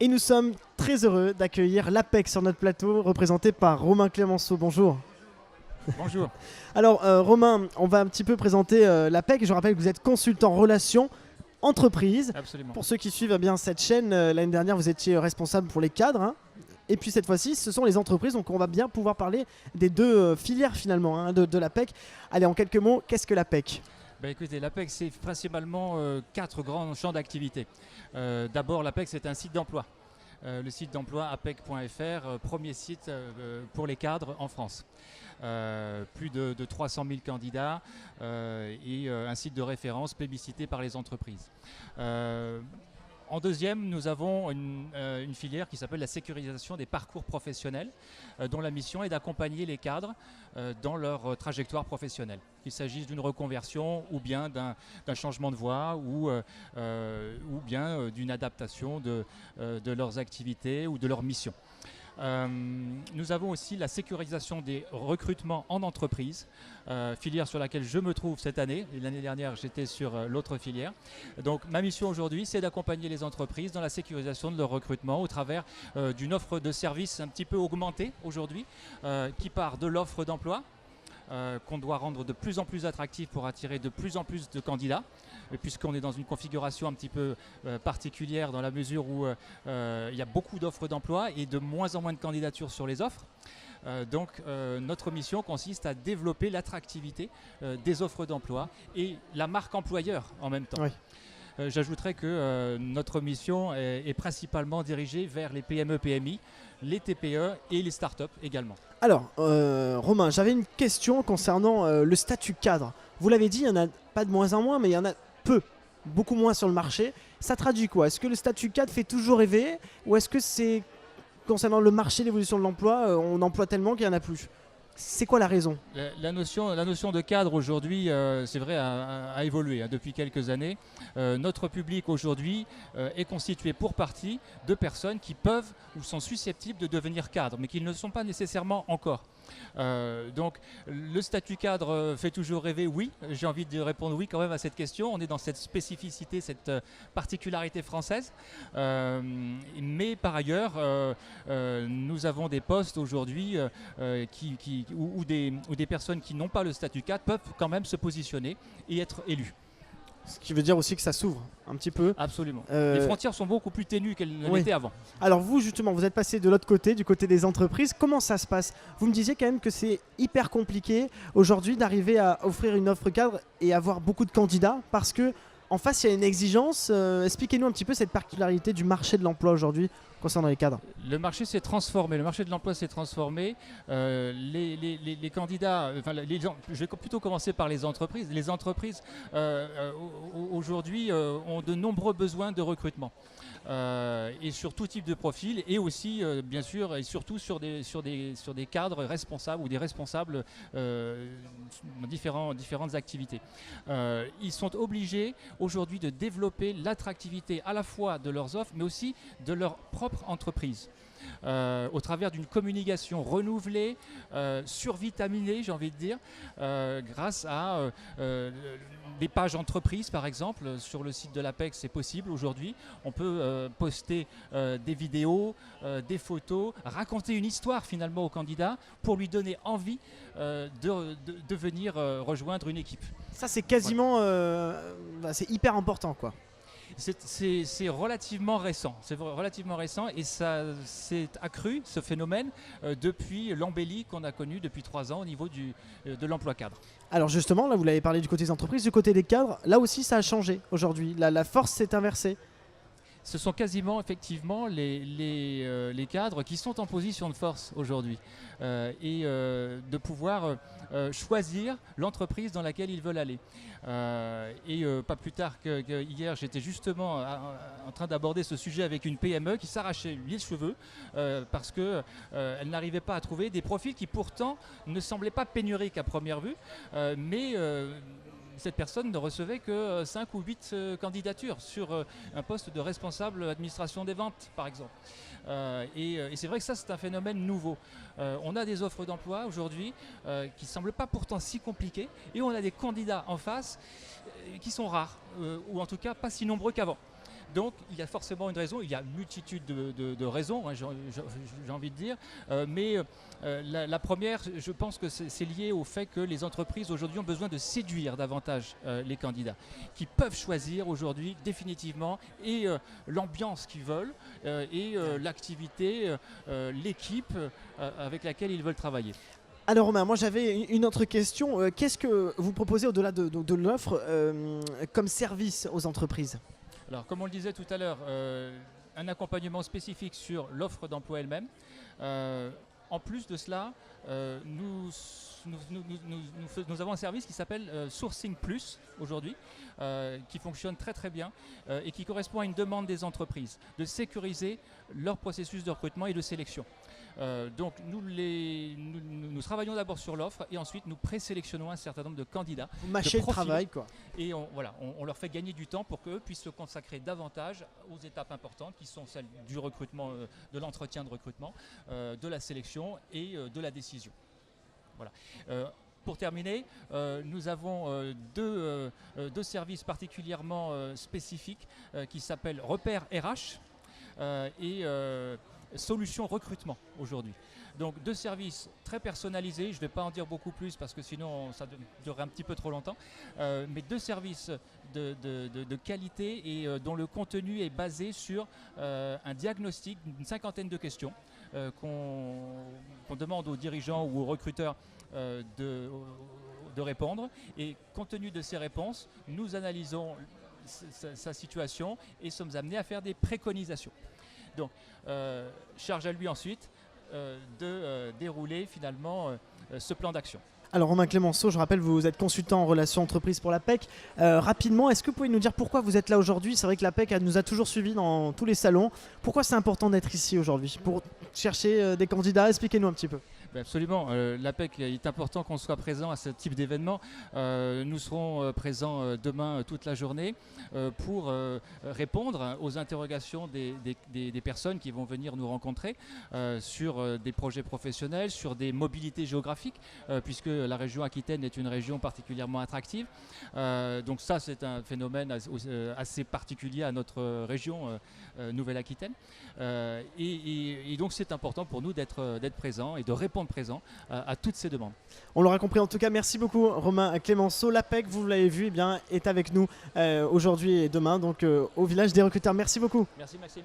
Et nous sommes très heureux d'accueillir l'APEC sur notre plateau, représenté par Romain Clémenceau. Bonjour. Bonjour. Alors Romain, on va un petit peu présenter l'APEC. Je rappelle que vous êtes consultant relations entreprises. Absolument. Pour ceux qui suivent bien cette chaîne, l'année dernière vous étiez responsable pour les cadres. Et puis cette fois-ci, ce sont les entreprises. Donc on va bien pouvoir parler des deux filières finalement de l'APEC. Allez, en quelques mots, qu'est-ce que l'APEC ? Écoutez, l'APEC, c'est principalement 4 grands champs d'activité. D'abord, l'APEC, c'est un site d'emploi. Le site d'emploi apec.fr, premier site pour les cadres en France. Plus de 300 000 candidats et un site de référence plébiscité par les entreprises. En deuxième, nous avons une filière qui s'appelle la sécurisation des parcours professionnels, dont la mission est d'accompagner les cadres dans leur trajectoire professionnelle. Qu'il s'agisse d'une reconversion ou bien d'un changement de voie ou bien d'une adaptation de leurs activités ou de leurs missions. Nous avons aussi la sécurisation des recrutements en entreprise, filière sur laquelle je me trouve cette année. L'année dernière, j'étais sur l'autre filière. Donc ma mission aujourd'hui, c'est d'accompagner les entreprises dans la sécurisation de leur recrutement au travers d'une offre de services un petit peu augmentée aujourd'hui, qui part de l'offre d'emploi, qu'on doit rendre de plus en plus attractif pour attirer de plus en plus de candidats, puisqu'on est dans une configuration un petit peu particulière dans la mesure où il y a beaucoup d'offres d'emploi et de moins en moins de candidatures sur les offres. Donc notre mission consiste à développer l'attractivité des offres d'emploi et la marque employeur en même temps. Oui. J'ajouterais que notre mission est principalement dirigée vers les PME-PMI, les TPE et les startups également. Alors, Romain, j'avais une question concernant le statut cadre. Vous l'avez dit, il n'y en a pas de moins en moins, mais il y en a peu, beaucoup moins sur le marché. Ça traduit quoi ? Est-ce que le statut cadre fait toujours rêver ? Ou est-ce que c'est, concernant le marché, l'évolution de l'emploi, on emploie tellement qu'il n'y en a plus ? C'est quoi la raison ? La notion de cadre aujourd'hui, c'est vrai, a évolué depuis quelques années. Notre public aujourd'hui est constitué pour partie de personnes qui peuvent ou sont susceptibles de devenir cadres, mais qui ne le sont pas nécessairement encore. Donc le statut cadre fait toujours rêver, oui. J'ai envie de répondre oui quand même à cette question. On est dans cette spécificité, cette particularité française. Mais par ailleurs, nous avons des postes aujourd'hui où des personnes qui n'ont pas le statut cadre peuvent quand même se positionner et être élus. Ce qui veut dire aussi que ça s'ouvre un petit peu. Absolument. Les frontières sont beaucoup plus ténues qu'elles ne l'étaient avant. Alors vous, justement, vous êtes passé de l'autre côté, du côté des entreprises. Comment ça se passe ? Vous me disiez quand même que c'est hyper compliqué aujourd'hui d'arriver à offrir une offre cadre et avoir beaucoup de candidats parce que en face, il y a une exigence. Expliquez-nous un petit peu cette particularité du marché de l'emploi aujourd'hui concernant les cadres. Le marché s'est transformé, le marché de l'emploi s'est transformé. Les candidats, je vais plutôt commencer par les entreprises. Les entreprises aujourd'hui ont de nombreux besoins de recrutement. Et sur tout type de profil et aussi bien sûr et surtout sur des cadres responsables ou des responsables dans différentes activités. Ils sont obligés aujourd'hui de développer l'attractivité à la fois de leurs offres mais aussi de leur propre entreprise. Au travers d'une communication renouvelée, survitaminée, j'ai envie de dire, grâce à des pages entreprises, par exemple. Sur le site de l'APEC, c'est possible aujourd'hui. On peut poster des vidéos, des photos, raconter une histoire finalement au candidat pour lui donner envie de venir rejoindre une équipe. Ça, c'est quasiment... c'est hyper important, quoi. C'est relativement récent. C'est relativement récent et ça s'est accru, ce phénomène, depuis l'embellie qu'on a connue depuis 3 ans au niveau de l'emploi cadre. Alors justement, là vous l'avez parlé du côté des entreprises, du côté des cadres, là aussi ça a changé aujourd'hui. La force s'est inversée. Ce sont quasiment effectivement les cadres qui sont en position de force aujourd'hui et de pouvoir choisir l'entreprise dans laquelle ils veulent aller. Pas plus tard que hier, j'étais justement en train d'aborder ce sujet avec une PME qui s'arrachait les cheveux parce qu'elle n'arrivait pas à trouver des profils qui pourtant ne semblaient pas pénuriques à première vue, mais cette personne ne recevait que 5 ou 8 candidatures sur un poste de responsable administration des ventes, par exemple. Et c'est vrai que ça, c'est un phénomène nouveau. On a des offres d'emploi aujourd'hui qui ne semblent pas pourtant si compliquées, et on a des candidats en face qui sont rares, ou en tout cas pas si nombreux qu'avant. Donc il y a forcément une raison, il y a une multitude de raisons, hein, j'ai envie de dire, mais la première, je pense que c'est lié au fait que les entreprises aujourd'hui ont besoin de séduire davantage les candidats, qui peuvent choisir aujourd'hui définitivement et l'ambiance qu'ils veulent et l'activité, l'équipe avec laquelle ils veulent travailler. Alors Romain, moi j'avais une autre question. Qu'est-ce que vous proposez au-delà de l'offre comme service aux entreprises? Alors, comme on le disait tout à l'heure, un accompagnement spécifique sur l'offre d'emploi elle-même. En plus de cela, nous avons un service qui s'appelle Sourcing Plus aujourd'hui, qui fonctionne très très bien et qui correspond à une demande des entreprises de sécuriser leur processus de recrutement et de sélection. Donc nous travaillons d'abord sur l'offre et ensuite nous présélectionnons un certain nombre de candidats. Vous mâchez le travail, quoi. Et on leur fait gagner du temps pour qu'eux puissent se consacrer davantage aux étapes importantes qui sont celles du recrutement, de l'entretien de recrutement, de la sélection et de la décision. Voilà. Pour terminer, nous avons deux services particulièrement spécifiques qui s'appellent Repère RH et Solutions Recrutement aujourd'hui. Donc deux services très personnalisés, je ne vais pas en dire beaucoup plus parce que sinon ça durerait un petit peu trop longtemps, mais deux services de qualité et dont le contenu est basé sur un diagnostic d'une 50aine de questions qu'on demande aux dirigeants ou aux recruteurs de répondre. Et compte tenu de ces réponses, nous analysons sa situation et sommes amenés à faire des préconisations. Donc, charge à lui ensuite de dérouler finalement ce plan d'action. Alors Romain Clémenceau, je rappelle, vous êtes consultant en relations entreprises pour l'APEC. Rapidement, est-ce que vous pouvez nous dire pourquoi vous êtes là aujourd'hui? C'est vrai que l'APEC nous a toujours suivis dans tous les salons. Pourquoi c'est important d'être ici aujourd'hui? Pour chercher des candidats, expliquez-nous un petit peu. Absolument, l'APEC, il est important qu'on soit présent à ce type d'événement. Nous serons présents demain toute la journée pour répondre aux interrogations des personnes qui vont venir nous rencontrer sur des projets professionnels, sur des mobilités géographiques, puisque la région Aquitaine est une région particulièrement attractive. Donc ça, c'est un phénomène assez particulier à notre région Nouvelle-Aquitaine. Et donc c'est important pour nous d'être présents et de répondre présent à toutes ces demandes. On l'aura compris, en tout cas merci beaucoup Romain Clémenceau. L'APEC, vous l'avez vu, est avec nous aujourd'hui et demain donc au village des recruteurs. Merci beaucoup. Merci Maxime.